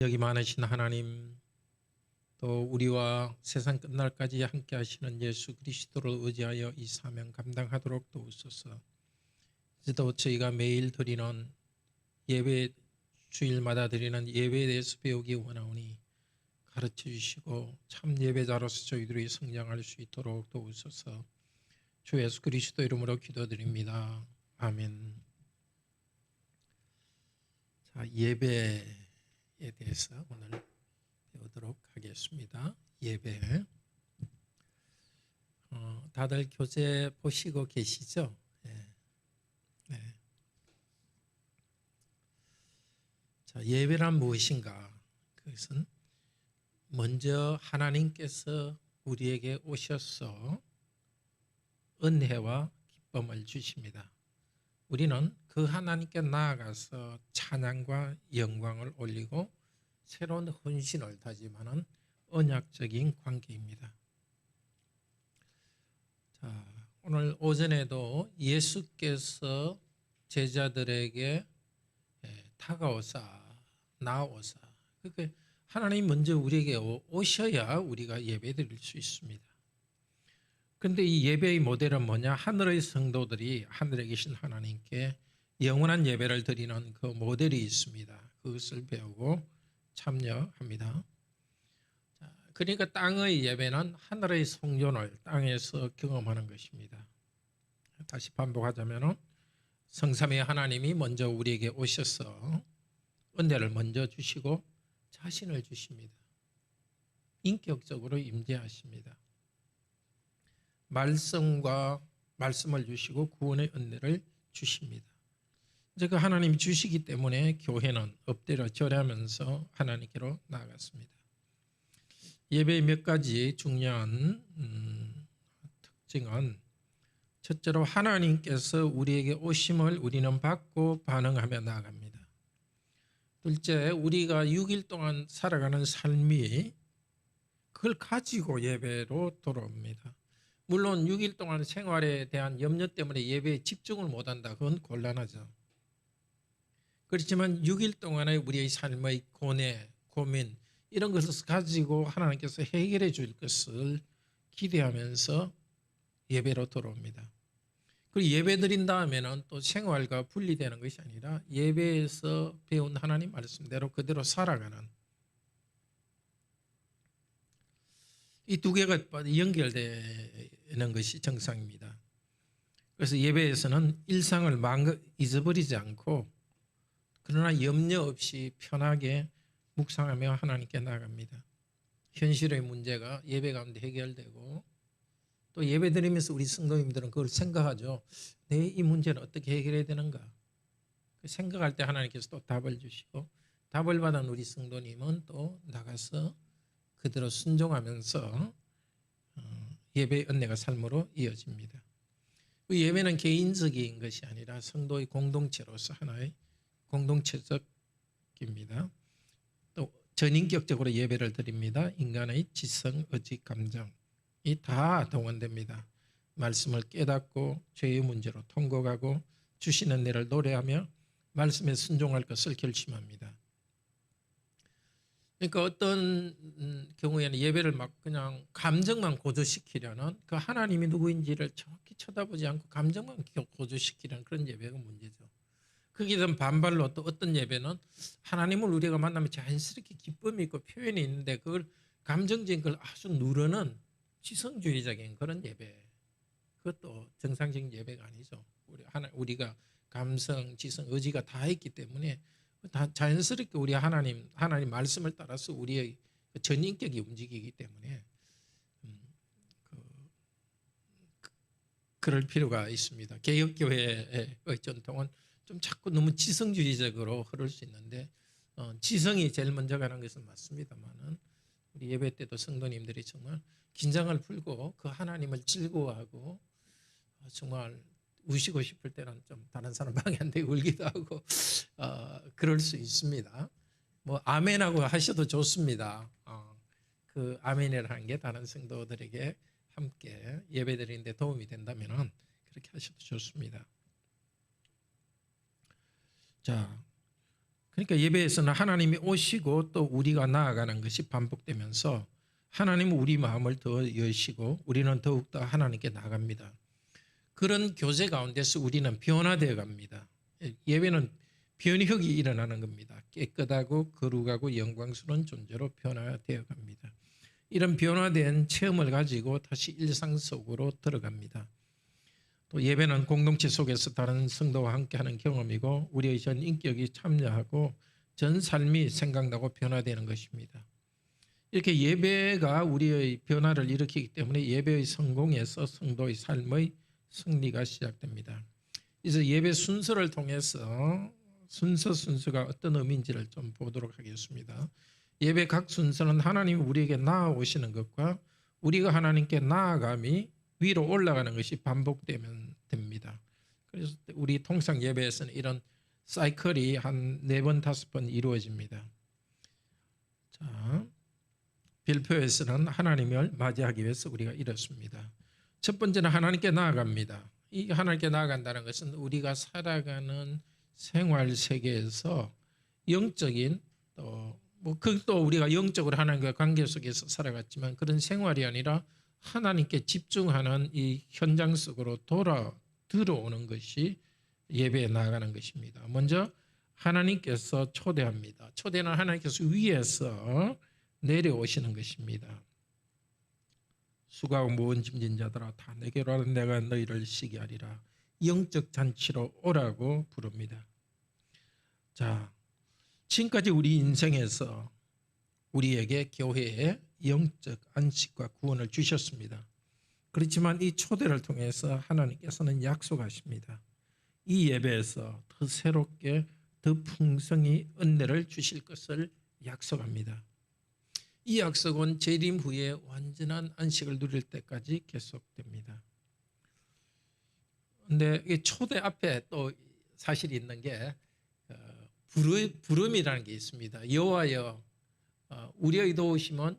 여기 많으신 하나님, 또 우리와 세상 끝날까지 함께 하시는 예수 그리스도를 의지하여 이 사명 감당하도록 도우소서. 이제도 저희가 매일 드리는 예배, 주일마다 드리는 예배에 대해서 배우기 원하오니 가르쳐 주시고 참 예배자로서 저희들이 성장할 수 있도록 도우소서. 주 예수 그리스도 이름으로 기도드립니다. 아멘. 자, 예배에 대해서 오늘 배우도록 하겠습니다. 예배. 다들 교재 보시고 계시죠? 네. 네. 자, 예배란 무엇인가? 그것은 먼저 하나님께서 우리에게 오셔서 은혜와 기쁨을 주십니다. 우리는 그 하나님께 나아가서 찬양과 영광을 올리고 새로운 헌신을 다짐하는 언약적인 관계입니다. 자, 오늘 오전에도 예수께서 제자들에게 다가오사 나오사, 그러니까 하나님 먼저 우리에게 오셔야 우리가 예배드릴 수 있습니다. 그런데 이 예배의 모델은 뭐냐? 하늘의 성도들이 하늘에 계신 하나님께 영원한 예배를 드리는 그 모델이 있습니다. 그것을 배우고 참여합니다. 그러니까 땅의 예배는 하늘의 성존을 땅에서 경험하는 것입니다. 다시 반복하자면 성삼위 하나님이 먼저 우리에게 오셔서 은혜를 먼저 주시고 자신을 주십니다. 인격적으로 임재하십니다. 말씀을 주시고 구원의 은혜를 주십니다. 이제 그 하나님이 주시기 때문에 교회는 엎드려 절하면서 하나님께로 나아갔습니다. 예배의 몇 가지 중요한 특징은 첫째로 하나님께서 우리에게 오심을 우리는 받고 반응하며 나아갑니다. 둘째, 우리가 6일 동안 살아가는 삶이 그걸 가지고 예배로 돌아옵니다. 물론 6일 동안 생활에 대한 염려 때문에 예배에 집중을 못한다. 그건 곤란하죠. 그렇지만 6일 동안의 우리의 삶의 고뇌, 고민 이런 것을 가지고 하나님께서 해결해 줄 것을 기대하면서 예배로 돌아옵니다. 그리고 예배 드린 다음에는 또 생활과 분리되는 것이 아니라 예배에서 배운 하나님 말씀대로 그대로 살아가는 이 두 개가 연결되는 것이 정상입니다. 그래서 예배에서는 일상을 잊어버리지 않고 그러나 염려 없이 편하게 묵상하며 하나님께 나아갑니다. 현실의 문제가 예배 가운데 해결되고 또 예배 드리면서 우리 성도님들은 그걸 생각하죠. 내 이 문제는 어떻게 해결해야 되는가? 생각할 때 하나님께서 또 답을 주시고 답을 받은 우리 성도님은 또 나가서 그대로 순종하면서 예배의 은혜가 삶으로 이어집니다. 예배는 개인적인 것이 아니라 성도의 공동체로서 하나의 공동체적입니다. 또 전인격적으로 예배를 드립니다. 인간의 지성, 의지, 감정이 다 동원됩니다. 말씀을 깨닫고 죄의 문제로 통곡하고 주시는 은혜를 노래하며 말씀에 순종할 것을 결심합니다. 그러니까 어떤 경우에는 예배를 막 그냥 감정만 고조시키려는 그 하나님이 누구인지를 정확히 쳐다보지 않고 감정만 고조시키려는 그런 예배가 문제죠. 거기에 대한 반발로 또 어떤 예배는 하나님을 우리가 만나면 자연스럽게 기쁨이 있고 표현이 있는데 그걸 감정적인 걸 아주 누르는 지성주의적인 그런 예배. 그것도 정상적인 예배가 아니죠. 우리가 감성, 지성, 의지가 다 있기 때문에 다 자연스럽게 우리 하나님 말씀을 따라서 우리의 전인격이 움직이기 때문에 그럴 필요가 있습니다. 개혁교회의 전통은 좀 자꾸 너무 지성주의적으로 흐를 수 있는데 지성이 제일 먼저 가는 것은 맞습니다만은 우리 예배 때도 성도님들이 정말 긴장을 풀고 그 하나님을 즐거워하고 정말 우시고 싶을 때는 좀 다른 사람 방해 안 되고 울기도 하고 그럴 수 있습니다. 뭐 아멘하고 하셔도 좋습니다. 그 아멘이라는 게 다른 성도들에게 함께 예배드리는 데 도움이 된다면 그렇게 하셔도 좋습니다. 자, 그러니까 예배에서는 하나님이 오시고 또 우리가 나아가는 것이 반복되면서 하나님은 우리 마음을 더 여시고 우리는 더욱더 하나님께 나갑니다. 그런 교제 가운데서 우리는 변화되어 갑니다. 예배는 변혁이 일어나는 겁니다. 깨끗하고 거룩하고 영광스러운 존재로 변화되어 갑니다. 이런 변화된 체험을 가지고 다시 일상 속으로 들어갑니다. 또 예배는 공동체 속에서 다른 성도와 함께하는 경험이고 우리의 전 인격이 참여하고 전 삶이 생각나고 변화되는 것입니다. 이렇게 예배가 우리의 변화를 일으키기 때문에 예배의 성공에서 성도의 삶의 승리가 시작됩니다. 이제 예배 순서를 통해서 순서가 어떤 의미인지를 좀 보도록 하겠습니다. 예배 각 순서는 하나님이 우리에게 나아오시는 것과 우리가 하나님께 나아감이 위로 올라가는 것이 반복되면 됩니다. 그래서 우리 통상 예배에서는 이런 사이클이 한 4번, 5번 이루어집니다. 자, 별표에서는 하나님을 맞이하기 위해서 우리가 이렇습니다. 첫 번째는 하나님께 나아갑니다. 이 하나님께 나아간다는 것은 우리가 살아가는 생활 세계에서 영적인 또 우리가 영적으로 하나님과 관계 속에서 살아갔지만 그런 생활이 아니라 하나님께 집중하는 이 현장 속으로 들어오는 것이 예배에 나아가는 것입니다. 먼저 하나님께서 초대합니다. 초대는 하나님께서 위에서 내려오시는 것입니다. 수고하고 무거운 짐진 자들아 다 내게로 와라 내가 너희를 쉬게 하리라. 영적 잔치로 오라고 부릅니다. 자, 지금까지 우리 인생에서 우리에게 교회에 영적 안식과 구원을 주셨습니다. 그렇지만 이 초대를 통해서 하나님께서는 약속하십니다. 이 예배에서 더 새롭게 더 풍성히 은혜를 주실 것을 약속합니다. 이 약속은 재림 후에 완전한 안식을 누릴 때까지 계속됩니다. 그런데 이 초대 앞에 또 사실이 있는 게 부름이라는 게 있습니다. 여호와여 우리의 도우심은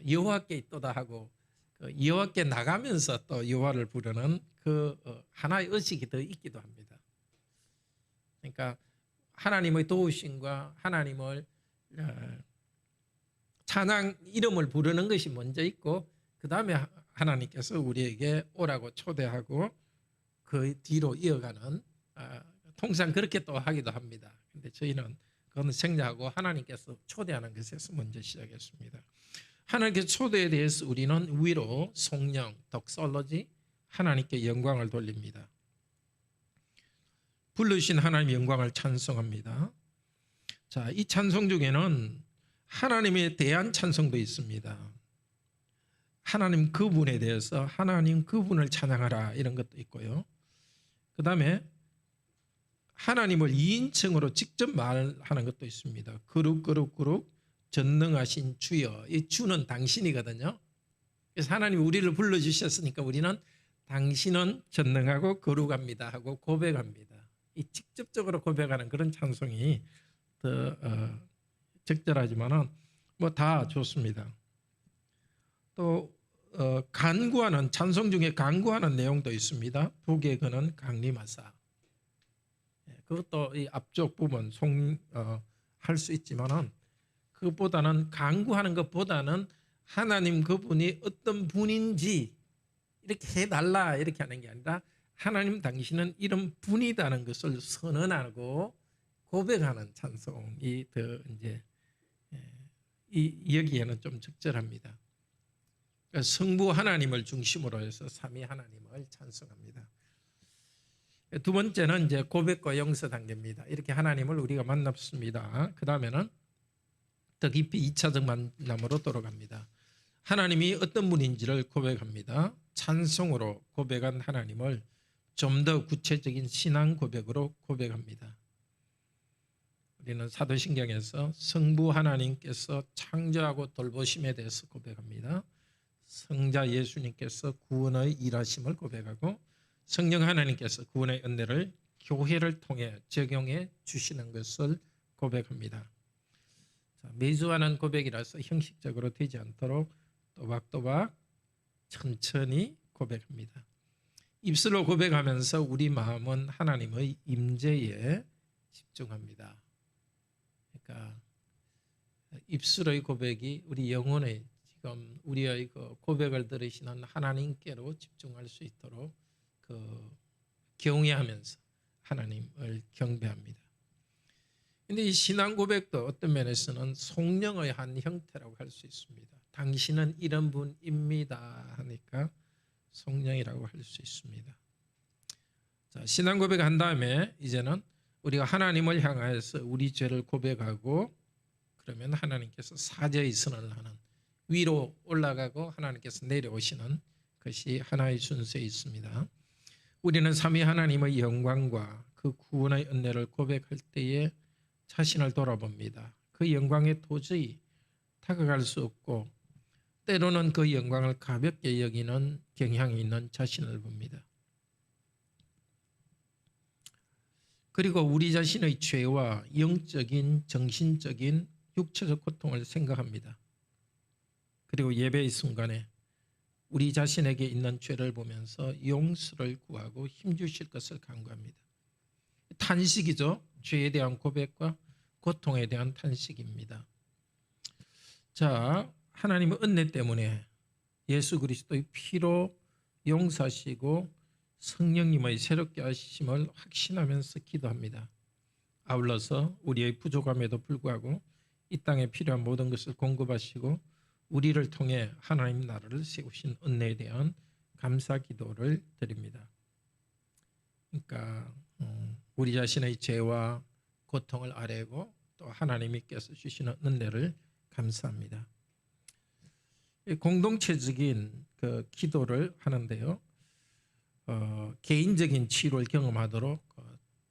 여호와께 있도다 하고 여호와께 나가면서 또 여호와를 부르는 그 하나의 의식이 더 있기도 합니다. 그러니까 하나님의 도우심과 하나님을 찬양 이름을 부르는 것이 먼저 있고 그 다음에 하나님께서 우리에게 오라고 초대하고 그 뒤로 이어가는 통상 그렇게 또 하기도 합니다. 근데 저희는 그건 생략하고 하나님께서 초대하는 것에서 먼저 시작했습니다. 하나님께서 초대에 대해서 우리는 위로 성령, 덕솔로지 하나님께 영광을 돌립니다. 부르신 하나님의 영광을 찬송합니다. 자, 이 찬송 중에는 하나님에 대한 찬송도 있습니다. 하나님 그분에 대해서 하나님 그분을 찬양하라 이런 것도 있고요. 그 다음에 하나님을 2인칭으로 직접 말하는 것도 있습니다. 거룩 전능하신 주여. 이 주는 당신이거든요. 그래서 하나님이 우리를 불러주셨으니까 우리는 당신은 전능하고 거룩합니다 하고 고백합니다. 이 직접적으로 고백하는 그런 찬송이 더 적절하지만은 뭐 다 좋습니다. 또 간구하는 찬송 중에 간구하는 내용도 있습니다. 북에 그는 강림하사. 그것도 이 앞쪽 부분 할 수 있지만은 그것보다는 간구하는 것보다는 하나님 그분이 어떤 분인지 이렇게 해달라 이렇게 하는 게 아니라 하나님 당신은 이런 분이다는 것을 선언하고 고백하는 찬송이 더 이제 여기에는 좀 적절합니다. 그러니까 성부 하나님을 중심으로 해서 삼위 하나님을 찬송합니다. 두 번째는 이제 고백과 용서 단계입니다. 이렇게 하나님을 우리가 만났습니다. 그 다음에는 더 깊이 2차적 만남으로 돌아갑니다. 하나님이 어떤 분인지를 고백합니다. 찬송으로 고백한 하나님을 좀 더 구체적인 신앙 고백으로 고백합니다. 우리는 사도신경에서 성부 하나님께서 창조하고 돌보심에 대해서 고백합니다. 성자 예수님께서 구원의 일하심을 고백하고 성령 하나님께서 구원의 은혜를 교회를 통해 적용해 주시는 것을 고백합니다. 매주 하는 고백이라서 형식적으로 되지 않도록 또박또박 천천히 고백합니다. 입술로 고백하면서 우리 마음은 하나님의 임재에 집중합니다. 그러니까 입술의 고백이 우리 영혼의 지금 우리의 그 고백을 들으시는 하나님께로 집중할 수 있도록 그 경외하면서 하나님을 경배합니다. 근데 이 신앙 고백도 어떤 면에서는 성령의 한 형태라고 할 수 있습니다. 당신은 이런 분입니다 하니까 성령이라고 할 수 있습니다. 자, 신앙 고백한 다음에 이제는 우리가 하나님을 향하여서 우리 죄를 고백하고 그러면 하나님께서 사죄의 선언을 하는, 위로 올라가고 하나님께서 내려오시는 것이 하나의 순서에 있습니다. 우리는 삼위 하나님의 영광과 그 구원의 은혜를 고백할 때에 자신을 돌아봅니다. 그 영광에 도저히 다가갈 수 없고 때로는 그 영광을 가볍게 여기는 경향이 있는 자신을 봅니다. 그리고 우리 자신의 죄와 영적인, 정신적인, 육체적 고통을 생각합니다. 그리고 예배의 순간에 우리 자신에게 있는 죄를 보면서 용서를 구하고 힘주실 것을 간구합니다. 탄식이죠. 죄에 대한 고백과 고통에 대한 탄식입니다. 자, 하나님의 은혜 때문에 예수 그리스도의 피로 용서하시고 성령님의 새롭게 하심을 확신하면서 기도합니다. 아울러서 우리의 부족함에도 불구하고 이 땅에 필요한 모든 것을 공급하시고 우리를 통해 하나님 나라를 세우신 은혜에 대한 감사 기도를 드립니다. 그러니까 우리 자신의 죄와 고통을 아뢰고 또 하나님께서 주시는 은혜를 감사합니다. 공동체적인 그 기도를 하는데요. 개인적인 치유를 경험하도록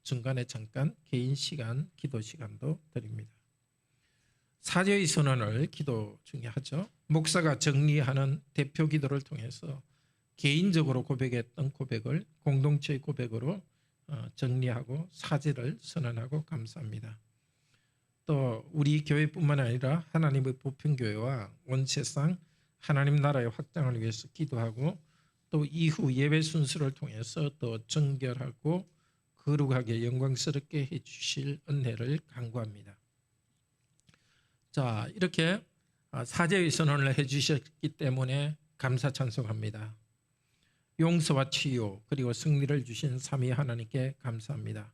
중간에 잠깐 개인 시간, 기도 시간도 드립니다. 사죄의 선언을 기도 중에 하죠. 목사가 정리하는 대표 기도를 통해서 개인적으로 고백했던 고백을 공동체의 고백으로 정리하고 사죄를 선언하고 감사합니다. 또 우리 교회뿐만 아니라 하나님의 보편교회와 온 세상 하나님 나라의 확장을 위해서 기도하고 또 이후 예배 순서를 통해서 더 정결하고 거룩하게 영광스럽게 해주실 은혜를 간구합니다. 자, 이렇게 사죄의 선언을 해주셨기 때문에 감사 찬송합니다. 용서와 치유 그리고 승리를 주신 삼위 하나님께 감사합니다.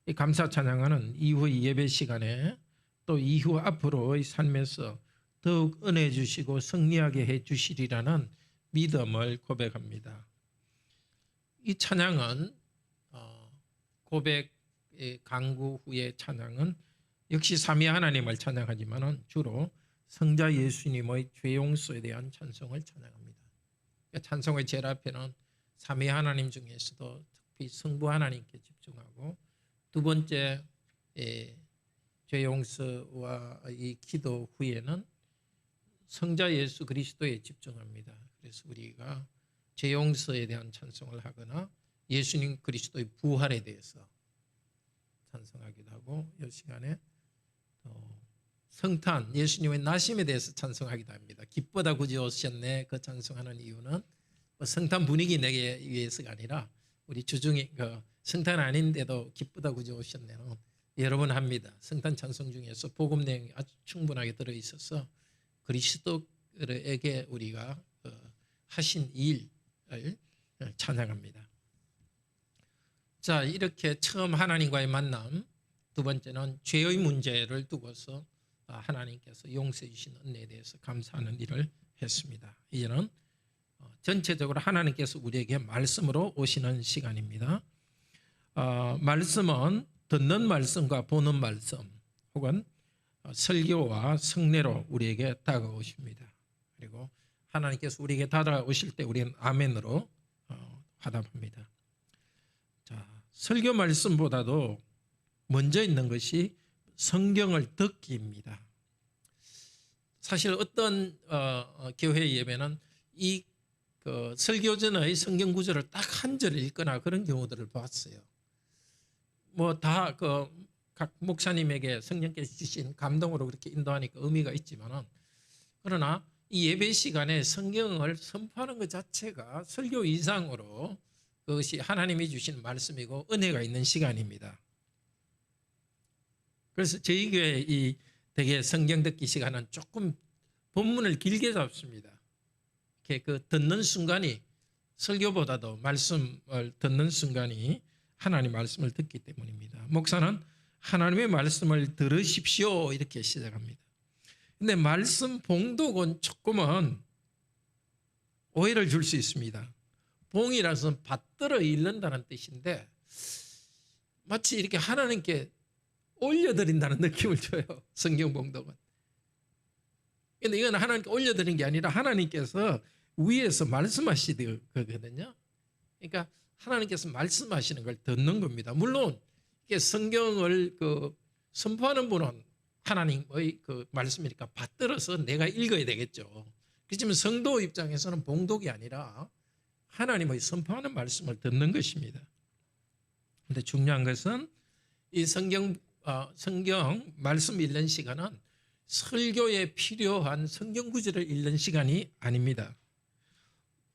이 감사 찬양하는 이후의 예배 시간에 또 이후 앞으로의 삶에서 더욱 은혜 주시고 승리하게 해주시리라는 믿음을 고백합니다. 이 찬양은 고백의 강구 후의 찬양은 역시 삼위 하나님을 찬양하지만 주로 성자 예수님의 죄 용서에 대한 찬송을 찬양합니다. 찬송의 제일 앞에는 삼위 하나님 중에서도 특히 성부 하나님께 집중하고 두 번째 죄 용서와 이 기도 후에는 성자 예수 그리스도에 집중합니다. 그래서 우리가 죄 용서에 대한 찬송을 하거나 예수님 그리스도의 부활에 대해서 찬송하기도 하고 이 시간에 성탄 예수님의 나심에 대해서 찬송하기도 합니다. 기쁘다 구주 오셨네 그 찬송하는 이유는 성탄 분위기 내기 위해서가 아니라 우리 주중에 성탄 아닌데도 기쁘다 구주 오셨네는 여러 번 합니다. 성탄 찬송 중에서 복음 내용이 아주 충분하게 들어있어서 그리스도에게 우리가 하신 일을 찬양합니다. 자, 이렇게 처음 하나님과의 만남, 두 번째는 죄의 문제를 두고서 하나님께서 용서해 주신 은혜에 대해서 감사하는 일을 했습니다. 이제는 전체적으로 하나님께서 우리에게 말씀으로 오시는 시간입니다. 말씀은 듣는 말씀과 보는 말씀 혹은 설교와 성례로 우리에게 다가오십니다. 그리고 하나님께서 우리에게 다가오실 때 우리는 아멘으로 화답합니다. 자, 설교 말씀보다도 먼저 있는 것이 성경을 듣기입니다. 사실 어떤 교회 예배는 이 설교 전의 성경 구절을 딱 한 절 읽거나 그런 경우들을 봤어요. 뭐 다 각 목사님에게 성령께서 주신 감동으로 그렇게 인도하니까 의미가 있지만은 그러나 이 예배 시간에 성경을 선포하는 것 자체가 설교 이상으로 그것이 하나님이 주신 말씀이고 은혜가 있는 시간입니다. 그래서 저희 교회 이 되게 성경 듣기 시간은 조금 본문을 길게 잡습니다. 이렇게 그 듣는 순간이 설교보다도 말씀을 듣는 순간이 하나님 말씀을 듣기 때문입니다. 목사는 하나님의 말씀을 들으십시오 이렇게 시작합니다. 근데 말씀 봉독은 조금은 오해를 줄 수 있습니다. 봉이라서 받들어 읽는다는 뜻인데 마치 이렇게 하나님께 올려드린다는 느낌을 줘요. 성경 봉독은. 근데 이건 하나님께 올려드린 게 아니라 하나님께서 위에서 말씀하시거든요. 그러니까 하나님께서 말씀하시는 걸 듣는 겁니다. 물론 이게 성경을 선포하는 분은 하나님의 그 말씀이니까 받들어서 내가 읽어야 되겠죠. 그렇지만 성도 입장에서는 봉독이 아니라 하나님의 선포하는 말씀을 듣는 것입니다. 그런데 중요한 것은 이 성경 말씀 읽는 시간은 설교에 필요한 성경 구절을 읽는 시간이 아닙니다.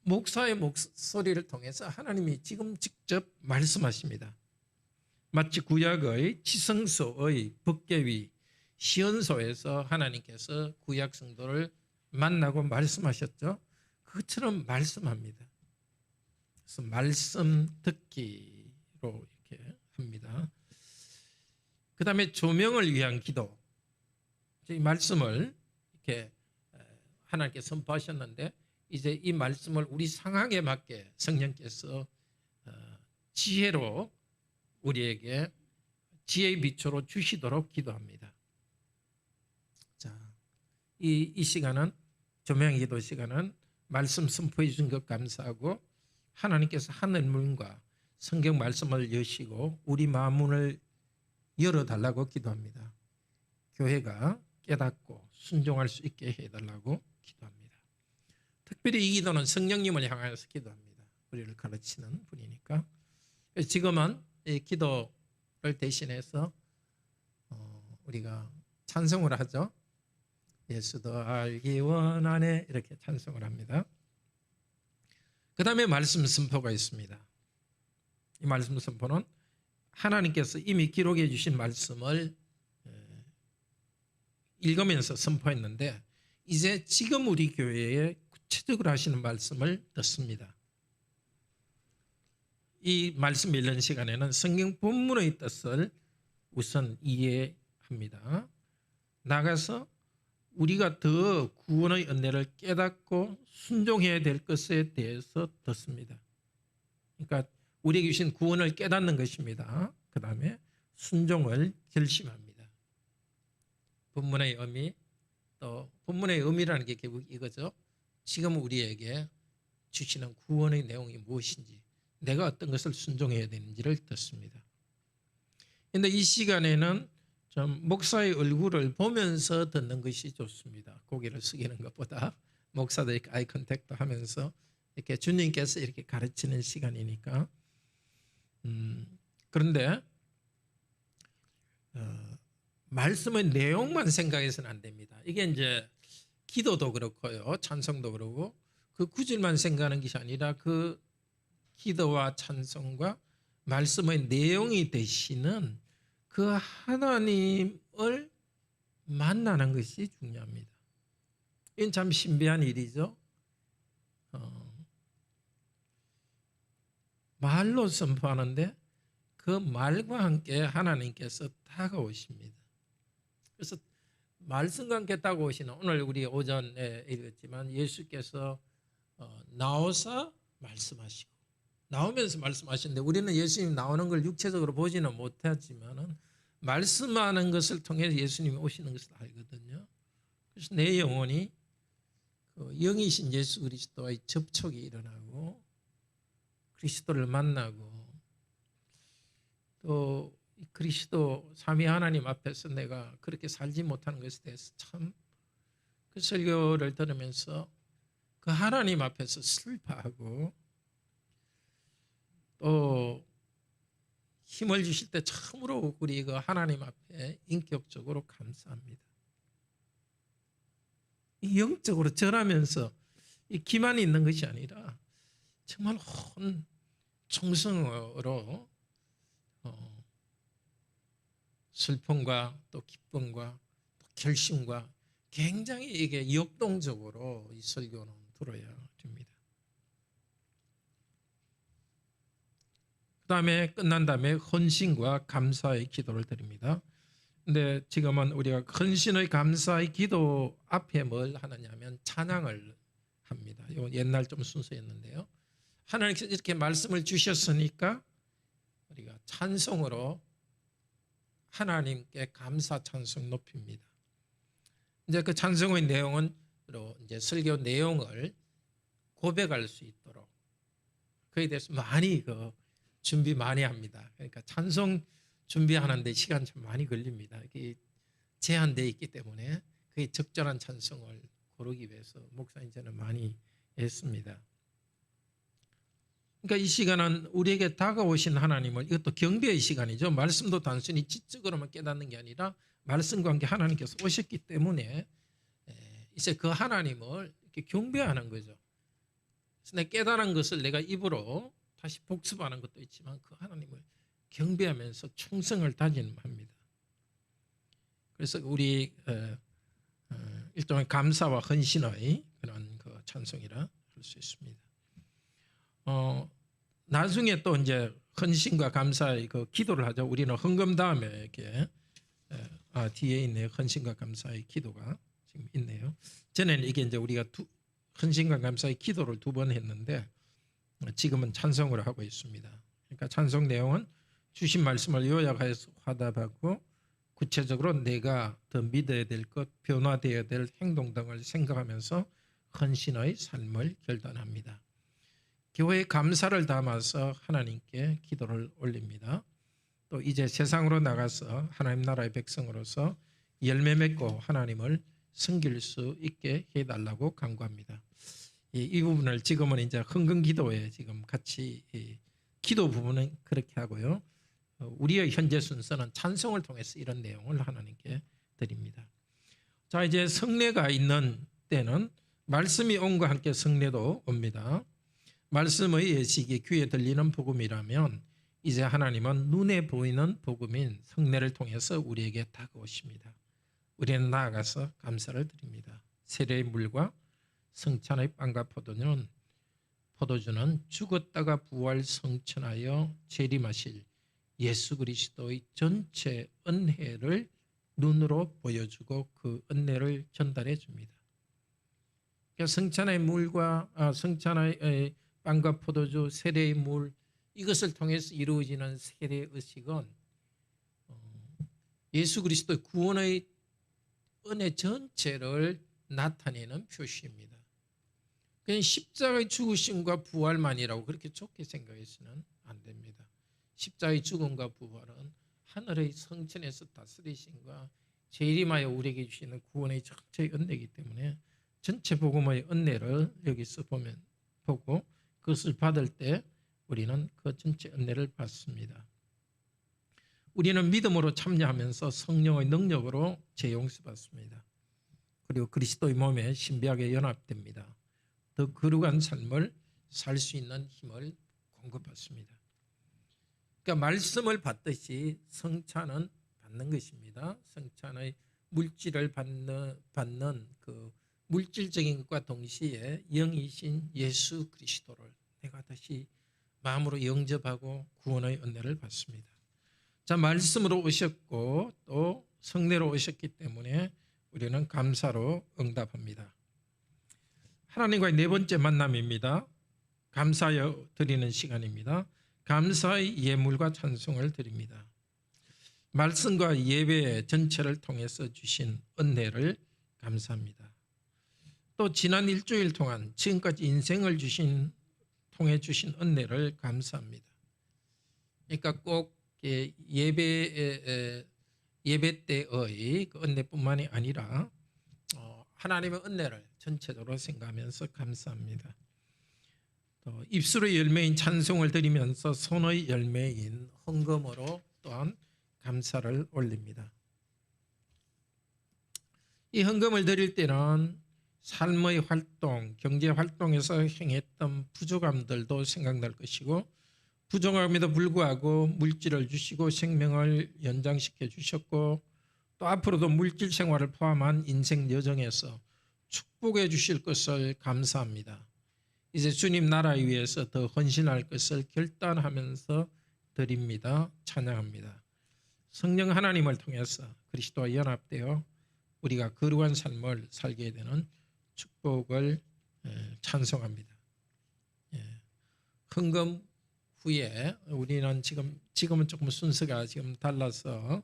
목사의 목소리를 통해서 하나님이 지금 직접 말씀하십니다. 마치 구약의 지성소의 법궤위 시온소에서 하나님께서 구약 성도를 만나고 말씀하셨죠. 그것처럼 말씀합니다. 그래서 말씀 듣기로 이렇게 합니다. 그 다음에 조명을 위한 기도. 이 말씀을 이렇게 하나님께 선포하셨는데 이제 이 말씀을 우리 상황에 맞게 성령께서 지혜로 우리에게 지혜의 빛으로 주시도록 기도합니다. 자, 이 시간은 조명 기도 시간은 말씀 선포해 주신 것 감사하고 하나님께서 하늘 문과 성경 말씀을 여시고 우리 마음문을 열어달라고 기도합니다. 교회가 깨닫고 순종할 수 있게 해달라고 기도합니다. 특별히 이 기도는 성령님을 향하여서 기도합니다. 우리를 가르치는 분이니까. 지금은 이 기도를 대신해서 우리가 찬송을 하죠. 예수도 알기 원하네 이렇게 찬송을 합니다. 그 다음에 말씀 선포가 있습니다. 이 말씀 선포는 하나님께서 이미 기록해 주신 말씀을 읽으면서 선포했는데 이제 지금 우리 교회에 구체적으로 하시는 말씀을 듣습니다. 이 말씀 읽는 시간에는 성경 본문의 뜻을 우선 이해합니다. 나가서 우리가 더 구원의 은혜를 깨닫고 순종해야 될 것에 대해서 듣습니다. 그러니까 우리에게 주신 구원을 깨닫는 것입니다. 그 다음에 순종을 결심합니다. 본문의 의미, 또 본문의 의미라는 게 결국 이거죠. 지금 우리에게 주시는 구원의 내용이 무엇인지, 내가 어떤 것을 순종해야 되는지를 듣습니다. 그런데 이 시간에는 좀 목사의 얼굴을 보면서 듣는 것이 좋습니다. 고개를 숙이는 것보다 목사들이 아이 컨택도 하면서 이렇게 주님께서 이렇게 가르치는 시간이니까. 그런데 말씀의 내용만 생각해서는 안 됩니다. 이게 이제 기도도 그렇고요, 찬송도 그렇고 그 구절만 생각하는 것이 아니라 그 기도와 찬송과 말씀의 내용이 되시는 그 하나님을 만나는 것이 중요합니다. 이건 참 신비한 일이죠. 말로 선포하는데 그 말과 함께 하나님께서 다가오십니다. 그래서 말씀과 함께 다가오시는 오늘 우리 오전에 읽었지만 예수께서 나오사 말씀하시고 나오면서 말씀하시는데 우리는 예수님 나오는 걸 육체적으로 보지는 못하지만은 말씀하는 것을 통해 예수님이 오시는 것을 알거든요. 그래서 내 영혼이 그 영이신 예수 그리스도와의 접촉이 일어나고 그리스도를 만나고 또 그리스도 삼위 하나님 앞에서 내가 그렇게 살지 못하는 것에 대해서 참 그 설교를 들으면서 그 하나님 앞에서 슬퍼하고 또 힘을 주실 때 참으로 우리 그 하나님 앞에 인격적으로 감사합니다. 영적으로 절하면서 이 기만이 있는 것이 아니라 정말 온 총성으로 슬픔과 또 기쁨과 또 결심과 굉장히 이게 역동적으로 이 설교는 들어야 됩니다. 그 다음에 끝난 다음에 헌신과 감사의 기도를 드립니다. 근데 지금은 우리가 헌신의 감사의 기도 앞에 뭘 하느냐 하면 찬양을 합니다. 이건 옛날 좀 순서였는데요. 하나님께서 이렇게 말씀을 주셨으니까 우리가 찬송으로 하나님께 감사 찬송 높입니다. 이제 그 찬송의 내용은 이제 설교 내용을 고백할 수 있도록 그에 대해서 많이 준비 많이 합니다. 그러니까 찬송 준비하는데 시간 좀 많이 걸립니다. 이게 제한되어 있기 때문에 그게 적절한 찬송을 고르기 위해서 목사님 저는 많이 했습니다. 그러니까 이 시간은 우리에게 다가오신 하나님을, 이것도 경배의 시간이죠. 말씀도 단순히 지적으로만 깨닫는 게 아니라 말씀과 함께 하나님께서 오셨기 때문에 이제 그 하나님을 이렇게 경배하는 거죠. 그래서 내가 깨달은 것을 내가 입으로 다시 복습하는 것도 있지만 그 하나님을 경배하면서 충성을 다짐합니다. 그래서 우리 일종의 감사와 헌신의 그런 그 찬송이라 할 수 있습니다. 나중에 또 이제 헌신과 감사의 그 기도를 하죠. 우리는 헌금 다음에 이렇게 뒤에 있네요. 헌신과 감사의 기도가 지금 있네요. 전에는 이게 이제 우리가 헌신과 감사의 기도를 2번 했는데 지금은 찬송으로 하고 있습니다. 그러니까 찬송 내용은 주신 말씀을 요약해서 화답하고 구체적으로 내가 더 믿어야 될 것, 변화되어야 될 행동 등을 생각하면서 헌신의 삶을 결단합니다. 교회에 감사를 담아서 하나님께 기도를 올립니다. 또 이제 세상으로 나가서 하나님 나라의 백성으로서 열매 맺고 하나님을 섬길 수 있게 해달라고 간구합니다. 이 부분을 지금은 이제 헌금 기도에 지금 같이 기도 부분은 그렇게 하고요. 우리의 현재 순서는 찬송을 통해서 이런 내용을 하나님께 드립니다. 자, 이제 성례가 있는 때는 말씀이 온과 함께 성례도 옵니다. 말씀의 예식이 귀에 들리는 복음이라면 이제 하나님은 눈에 보이는 복음인 성례를 통해서 우리에게 다가오십니다. 우리는 나아가서 감사를 드립니다. 세례의 물과 성찬의 빵과 포도주는 죽었다가 부활 성천하여 재림하실 예수 그리스도의 전체 은혜를 눈으로 보여주고 그 은혜를 전달해 줍니다. 그러니까 성찬의 물과 성찬의 빵과 포도주, 세례의 물, 이것을 통해서 이루어지는 세례 의식은 예수 그리스도의 구원의 은혜 전체를 나타내는 표시입니다. 그냥 십자가의 죽으심과 부활만이라고 그렇게 좋게 생각해서는 안 됩니다. 십자가의 죽음과 부활은 하늘의 성천에서 다스리심과 재림하여 우리에게 주시는 구원의 전체 은혜이기 때문에 전체 복음의 은혜를 여기서 보고 그것을 받을 때 우리는 그 전체 은혜를 받습니다. 우리는 믿음으로 참여하면서 성령의 능력으로 재용서받습니다. 그리고 그리스도의 몸에 신비하게 연합됩니다. 더 거룩한 삶을 살 수 있는 힘을 공급받습니다. 그러니까 말씀을 받듯이 성찬은 받는 것입니다. 성찬의 물질을 받는 그 물질적인 것과 동시에 영이신 예수 그리스도를 내가 다시 마음으로 영접하고 구원의 은혜를 받습니다. 자, 말씀으로 오셨고 또 성례로 오셨기 때문에 우리는 감사로 응답합니다. 하나님과의 4번째 만남입니다. 감사하여 드리는 시간입니다. 감사의 예물과 찬송을 드립니다. 말씀과 예배 전체를 통해서 주신 은혜를 감사합니다. 또 지난 일주일 동안 지금까지 인생을 통해 주신 은혜를 감사합니다. 그러니까 꼭 예배 때의 그 은혜뿐만이 아니라 하나님의 은혜를 전체적으로 생각하면서 감사합니다. 또 입술의 열매인 찬송을 드리면서 손의 열매인 헌금으로 또한 감사를 올립니다. 이 헌금을 드릴 때는 삶의 활동, 경제 활동에서 행했던 부족함들도 생각날 것이고 부족함에도 불구하고 물질을 주시고 생명을 연장시켜 주셨고 또 앞으로도 물질 생활을 포함한 인생 여정에서 축복해 주실 것을 감사합니다. 이제 주님 나라를 위해서 더 헌신할 것을 결단하면서 드립니다. 찬양합니다. 성령 하나님을 통해서 그리스도와 연합되어 우리가 거룩한 삶을 살게 되는 축복을 찬송합니다. 헌금 후에 우리는 지금은 조금 순서가 지금 달라서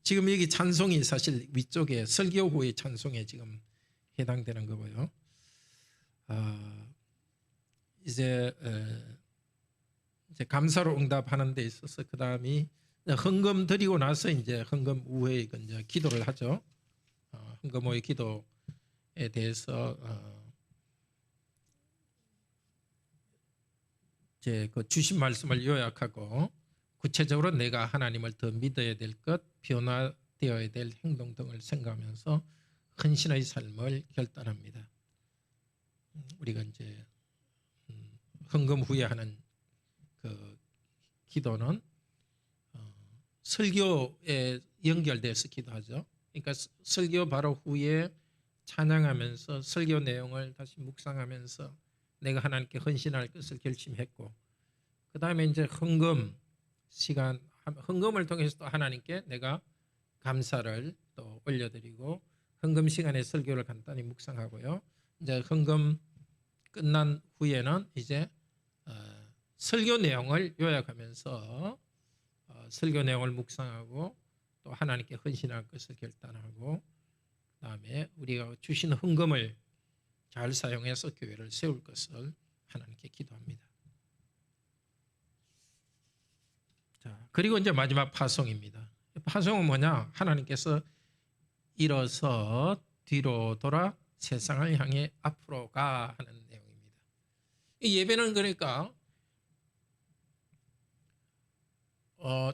지금 여기 찬송이 사실 위쪽에 설교 후의 찬송에 지금 해당되는 거고요. 이제 감사로 응답하는 데 있어서 그 다음이 헌금 드리고 나서 이제 헌금 후에 이제 기도를 하죠. 헌금 후의 기도에 대해서 이제 그 주신 말씀을 요약하고 구체적으로 내가 하나님을 더 믿어야 될 것, 변화되어야 될 행동 등을 생각하면서 헌신의 삶을 결단합니다. 우리가 이제 헌금 후에 하는 그 기도는 설교에 연결돼서 기도하죠. 그러니까 설교 바로 후에 찬양하면서 설교 내용을 다시 묵상하면서 내가 하나님께 헌신할 것을 결심했고 그 다음에 이제 헌금 시간, 헌금을 통해서 또 하나님께 내가 감사를 또 올려드리고 헌금 시간에 설교를 간단히 묵상하고요. 이제 헌금 끝난 후에는 이제 설교 내용을 요약하면서 설교 내용을 묵상하고 또 하나님께 헌신할 것을 결단하고 그다음에 우리가 주신 헌금을 잘 사용해서 교회를 세울 것을 하나님께 기도합니다. 자, 그리고 이제 마지막 파송입니다. 파송은 뭐냐? 하나님께서 일어서 뒤로 돌아 세상을 향해 앞으로 가 하는 내용입니다. 이 예배는 그러니까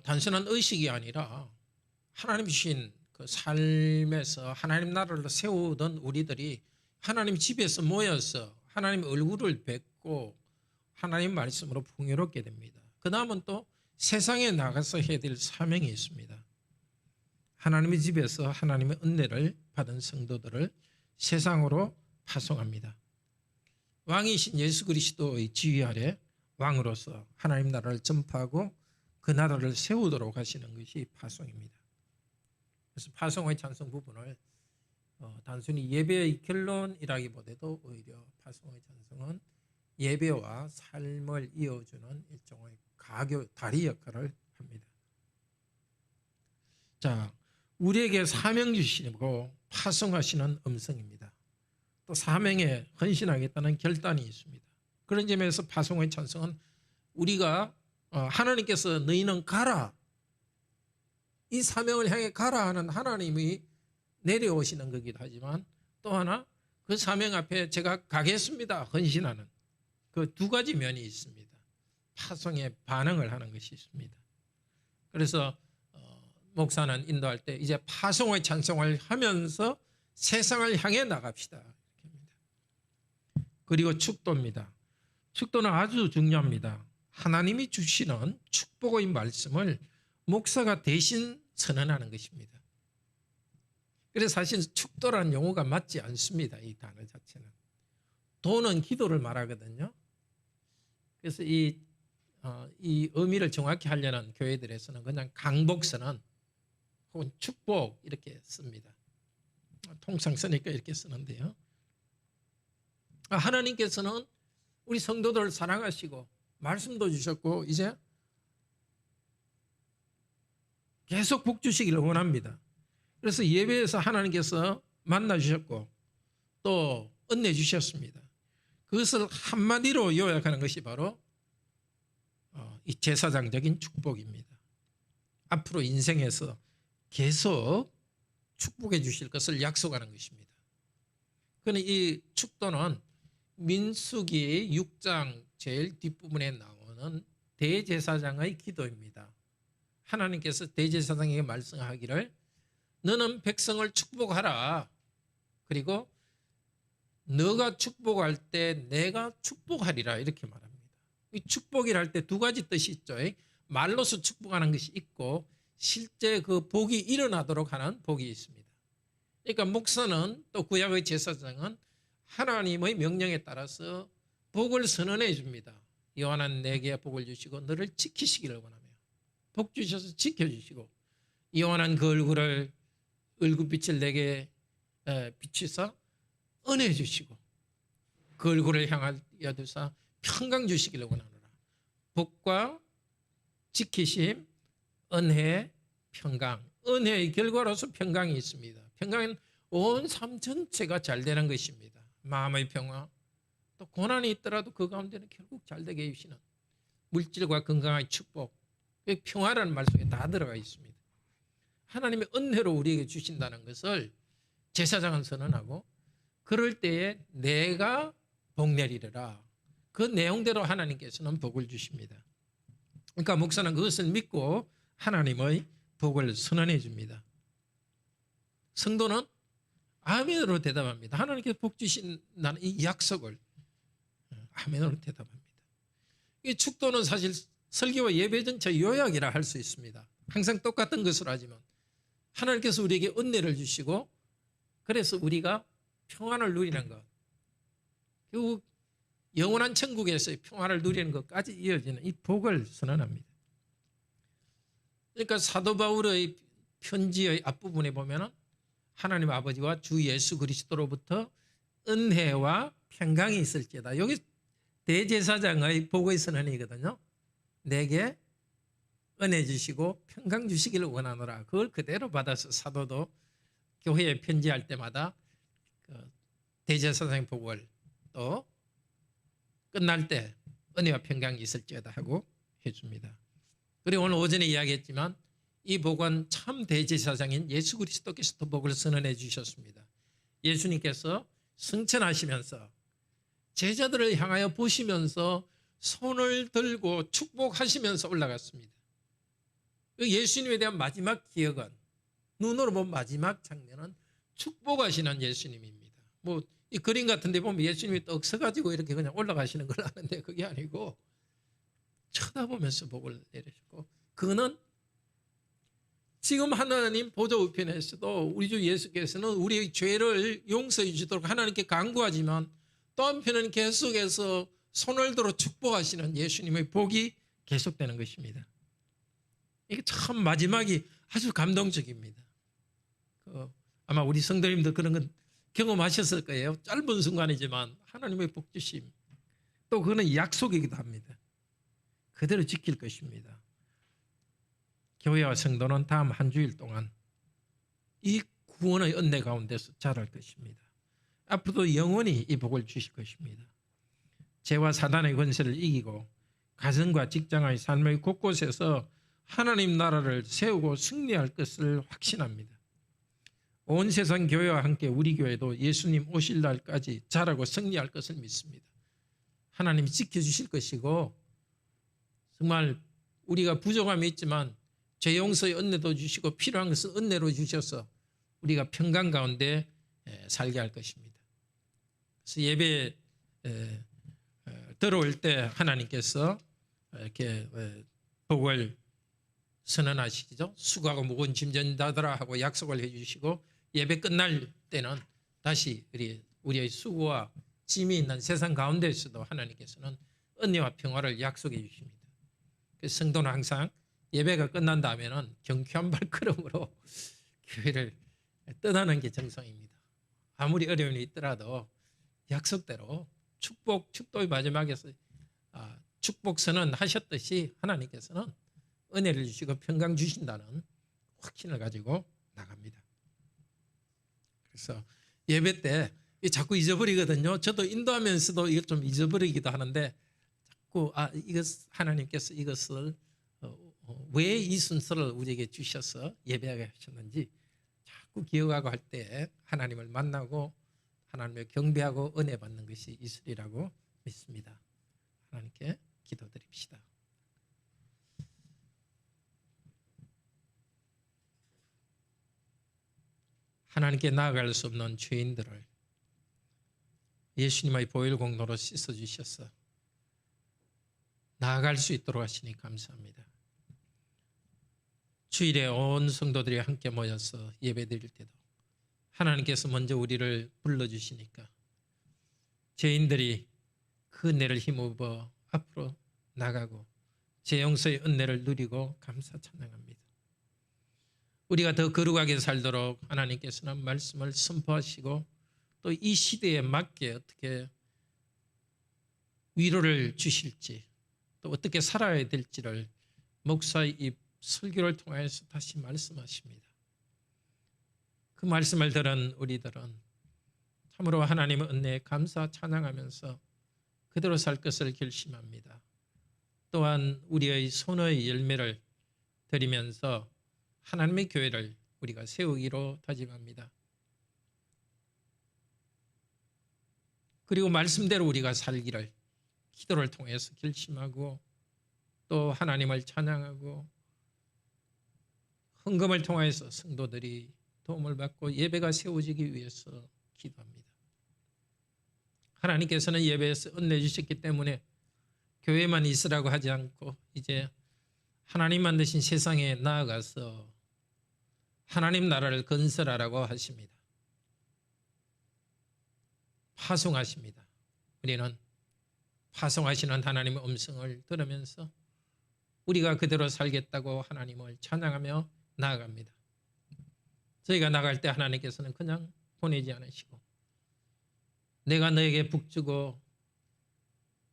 단순한 의식이 아니라 하나님 주신 그 삶에서 하나님 나라를 세우던 우리들이 하나님 집에서 모여서 하나님 얼굴을 뵙고 하나님 말씀으로 풍요롭게 됩니다. 그 다음은 또 세상에 나가서 해야 될 사명이 있습니다. 하나님의 집에서 하나님의 은혜를 받은 성도들을 세상으로 파송합니다. 왕이신 예수 그리스도의 지휘 아래 왕으로서 하나님 나라를 전파하고 그 나라를 세우도록 하시는 것이 파송입니다. 그래서 파송의 찬송 부분을 단순히 예배의 결론이라기보다도 오히려 파송의 찬송은 예배와 삶을 이어주는 일종의 가교 다리 역할을 합니다. 자, 우리에게 사명 주시고 파송하시는 음성입니다. 또 사명에 헌신하겠다는 결단이 있습니다. 그런 점에서 파송의 찬송은 우리가 하나님께서 너희는 가라, 이 사명을 향해 가라 하는 하나님이 내려오시는 거기도 하지만 또 하나 그 사명 앞에 제가 가겠습니다 헌신하는 그 두 가지 면이 있습니다. 파송에 반응을 하는 것이 있습니다. 그래서 목사는 인도할 때 이제 파송의 찬송을 하면서 세상을 향해 나갑시다. 그리고 축도입니다. 축도는 아주 중요합니다. 하나님이 주시는 축복의 말씀을 목사가 대신 선언하는 것입니다. 그래서 사실 축도라는 용어가 맞지 않습니다. 이 단어 자체는. 도는 기도를 말하거든요. 그래서 이 의미를 정확히 하려는 교회들에서는 그냥 강복선언 혹은 축복 이렇게 씁니다. 통상 쓰니까 이렇게 쓰는데요. 하나님께서는 우리 성도들을 사랑하시고 말씀도 주셨고 이제 계속 복 주시기를 원합니다. 그래서 예배에서 하나님께서 만나 주셨고 또 은혜 주셨습니다. 그것을 한마디로 요약하는 것이 바로 이 제사장적인 축복입니다. 앞으로 인생에서 계속 축복해 주실 것을 약속하는 것입니다. 그런데 이 축도는 민수기 6장 제일 뒷부분에 나오는 대제사장의 기도입니다. 하나님께서 대제사장에게 말씀하기를 너는 백성을 축복하라. 그리고 너가 축복할 때 내가 축복하리라 이렇게 말합니다. 이 축복이라 할 때 두 가지 뜻이 있죠. 말로서 축복하는 것이 있고 실제 그 복이 일어나도록 하는 복이 있습니다. 그러니까 목사는 또 구약의 제사장은 하나님의 명령에 따라서 복을 선언해 줍니다. 요한한 내게 복을 주시고 너를 지키시기를 원하며 복 주셔서 지켜주시고 요한한 그 얼굴빛을 내게 비추사 은혜 주시고 그 얼굴을 향하여 두사 평강 주시기를 원하노라. 복과 지키심, 은혜, 평강. 은혜의 결과로서 평강이 있습니다. 평강은 온 삶 전체가 잘 되는 것입니다. 마음의 평화, 또 고난이 있더라도 그 가운데는 결국 잘 되게 해주시는 물질과 건강의 축복, 평화라는 말 속에 다 들어가 있습니다. 하나님의 은혜로 우리에게 주신다는 것을 제사장은 선언하고 그럴 때에 내가 복 내리리라. 그 내용대로 하나님께서는 복을 주십니다. 그러니까 목사는 그것을 믿고 하나님의 복을 선언해 줍니다. 성도는 아멘으로 대답합니다. 하나님께서 복 주신다는 이 약속을 아멘으로 대답합니다. 이 축도는 사실 설교와 예배 전체 요약이라 할 수 있습니다. 항상 똑같은 것을 하지만 하나님께서 우리에게 은혜를 주시고 그래서 우리가 평안을 누리는 것, 결국 영원한 천국에서의 평안을 누리는 것까지 이어지는 이 복을 선언합니다. 그러니까 사도 바울의 편지의 앞부분에 보면은 하나님 아버지와 주 예수 그리스도로부터 은혜와 평강이 있을지어다. 여기 대제사장의 복의 선언이거든요. 내게 은혜 주시고 평강 주시기를 원하노라. 그걸 그대로 받아서 사도도 교회에 편지할 때마다 대제사장의 복을 또 끝날 때 은혜와 평강이 있을지어다 하고 해줍니다. 그리고 오늘 오전에 이야기했지만 이 복은 참 대제사장인 예수 그리스도께서 복을 선언해 주셨습니다. 예수님께서 승천하시면서 제자들을 향하여 보시면서 손을 들고 축복하시면서 올라갔습니다. 예수님에 대한 마지막 기억은 눈으로 본 마지막 장면은 축복하시는 예수님입니다. 뭐 이 그림 같은 데 보면 예수님이 떡 서가지고 이렇게 그냥 올라가시는 걸 아는데 그게 아니고 쳐다보면서 복을 내리시고 그는 지금 하나님 보좌 우편에서도 우리 주 예수께서는 우리의 죄를 용서해 주시도록 하나님께 간구하지만 또 한편은 계속해서 손을 들어 축복하시는 예수님의 복이 계속되는 것입니다. 이게 참 마지막이 아주 감동적입니다. 아마 우리 성도님도 그런 건 경험하셨을 거예요. 짧은 순간이지만 하나님의 복 주심, 또 그거는 약속이기도 합니다. 그대로 지킬 것입니다. 교회와 성도는 다음 한 주일 동안 이 구원의 은혜 가운데서 자랄 것입니다. 앞으로도 영원히 이 복을 주실 것입니다. 죄와 사단의 권세를 이기고 가정과 직장의 삶의 곳곳에서 하나님 나라를 세우고 승리할 것을 확신합니다. 온 세상 교회와 함께 우리 교회도 예수님 오실 날까지 자라고 승리할 것을 믿습니다. 하나님이 지켜주실 것이고 정말 우리가 부족함이 있지만 죄 용서의 은혜도 주시고 필요한 것은 은혜로 주셔서 우리가 평강 가운데 살게 할 것입니다. 그래서 예배 들어올 때 하나님께서 이렇게 복을 선언하시죠. 수고하고 무거운 짐 전다더라 하고 약속을 해주시고 예배 끝날 때는 다시 우리의 수고와 짐이 있는 세상 가운데에서도 하나님께서는 은혜와 평화를 약속해 주십니다. 그래서 성도는 항상 예배가 끝난 다음에는 경쾌한 발걸음으로 교회를 떠나는 게 정성입니다. 아무리 어려움이 있더라도 약속대로 축도의 마지막에서 축복 선언하셨듯이 하나님께서는 은혜를 주시고 평강 주신다는 확신을 가지고 나갑니다. 그래서 예배 때 자꾸 잊어버리거든요. 저도 인도하면서도 이걸 좀 잊어버리기도 하는데 자꾸 하나님께서 이것을 왜 이 순서를 우리에게 주셔서 예배하게 하셨는지 자꾸 기억하고 할 때 하나님을 만나고 하나님을 경배하고 은혜 받는 것이 있으리라고 믿습니다. 하나님께 기도드립시다. 하나님께 나아갈 수 없는 죄인들을 예수님의 보혈 공로로 씻어주셔서 나아갈 수 있도록 하시니 감사합니다. 주일에 온 성도들이 함께 모여서 예배드릴 때도 하나님께서 먼저 우리를 불러주시니까 죄인들이 그 은혜를 힘입어 앞으로 나가고 제 용서의 은혜를 누리고 감사 찬양합니다. 우리가 더 거룩하게 살도록 하나님께서는 말씀을 선포하시고 또 이 시대에 맞게 어떻게 위로를 주실지 또 어떻게 살아야 될지를 목사의 이 설교를 통해서 다시 말씀하십니다. 그 말씀을 들은 우리들은 참으로 하나님의 은혜에 감사 찬양하면서 그대로 살 것을 결심합니다. 또한 우리의 손의 열매를 드리면서 하나님의 교회를 우리가 세우기로 다짐합니다. 그리고 말씀대로 우리가 살기를 기도를 통해서 결심하고 또 하나님을 찬양하고 헌금을 통해서 성도들이 도움을 받고 예배가 세워지기 위해서 기도합니다. 하나님께서는 예배에서 은혜 주셨기 때문에 교회만 있으라고 하지 않고 이제 하나님 만드신 세상에 나아가서 하나님 나라를 건설하라고 하십니다. 파송하십니다. 우리는 파송하시는 하나님의 음성을 들으면서 우리가 그대로 살겠다고 하나님을 찬양하며 나아갑니다. 저희가 나갈 때 하나님께서는 그냥 보내지 않으시고 내가 너에게 북주고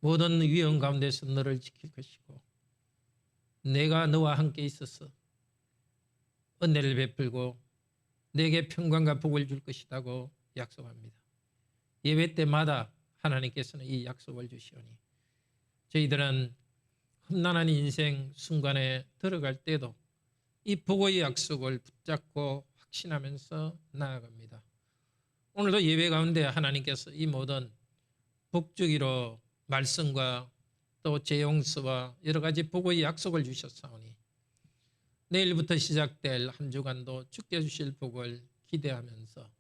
모든 위험 가운데서 너를 지킬 것이고 내가 너와 함께 있어서 은혜를 베풀고 내게 평강과 복을 줄 것이라고 약속합니다. 예배 때마다 하나님께서는 이 약속을 주시오니 저희들은 험난한 인생 순간에 들어갈 때도 이 복의 약속을 붙잡고 확신하면서 나아갑니다. 오늘도 예배 가운데 하나님께서 이 모든 복주기로 말씀과 또 재용서와 여러 가지 복의 약속을 주셨사오니 내일부터 시작될 한 주간도 주께 주실 복을 기대하면서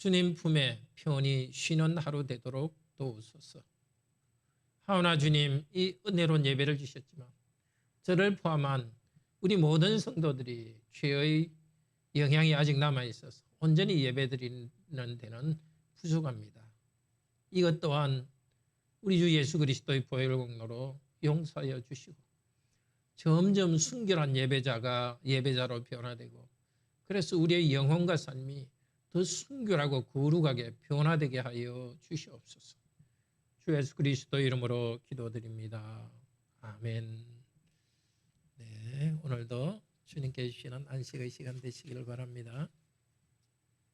주님 품에 편히 쉬는 하루 되도록 도우소서. 하오나 주님, 이 은혜로운 예배를 주셨지만 저를 포함한 우리 모든 성도들이 죄의 영향이 아직 남아있어서 온전히 예배드리는 데는 부족합니다. 이것 또한 우리 주 예수 그리스도의 보혈 공로로 용서하여 주시고 점점 순결한 예배자로 변화되고 그래서 우리의 영혼과 삶이 더 순결하고 거룩하게 변화되게 하여 주시옵소서. 주 예수 그리스도 이름으로 기도드립니다. 아멘. 네, 오늘도 주님께 주시는 안식의 시간 되시기를 바랍니다.